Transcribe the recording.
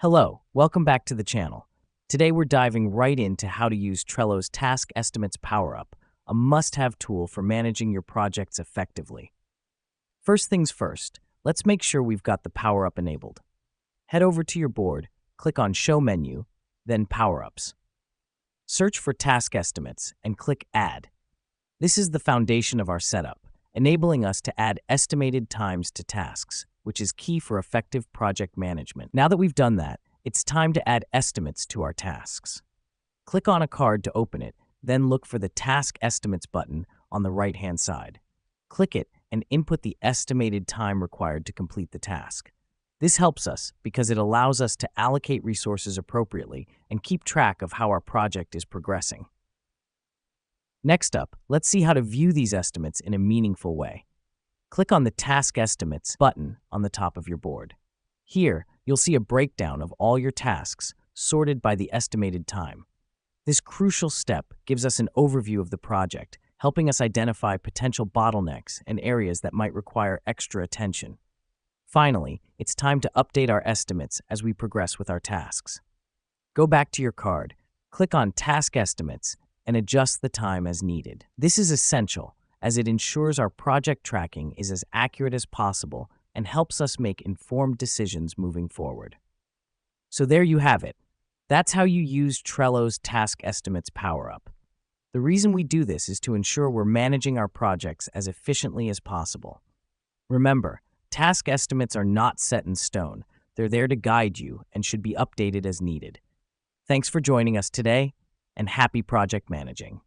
Hello, welcome back to the channel. Today we're diving right into how to use Trello's Task Estimates Power-Up, a must-have tool for managing your projects effectively. First things first, let's make sure we've got the Power-Up enabled. Head over to your board, click on Show menu, then Power-Ups. Search for Task Estimates and click Add. This is the foundation of our setup, enabling us to add estimated times to tasks, which is key for effective project management. Now that we've done that, it's time to add estimates to our tasks. Click on a card to open it, then look for the Task Estimates button on the right-hand side. Click it and input the estimated time required to complete the task. This helps us because it allows us to allocate resources appropriately and keep track of how our project is progressing. Next up, let's see how to view these estimates in a meaningful way. Click on the Task Estimates button on the top of your board. Here, you'll see a breakdown of all your tasks, sorted by the estimated time. This crucial step gives us an overview of the project, helping us identify potential bottlenecks and areas that might require extra attention. Finally, it's time to update our estimates as we progress with our tasks. Go back to your card, click on Task Estimates, and adjust the time as needed. This is essential, as it ensures our project tracking is as accurate as possible and helps us make informed decisions moving forward. So there you have it. That's how you use Trello's Task Estimates Power-Up. The reason we do this is to ensure we're managing our projects as efficiently as possible. Remember, task estimates are not set in stone. They're there to guide you and should be updated as needed. Thanks for joining us today, and happy project managing.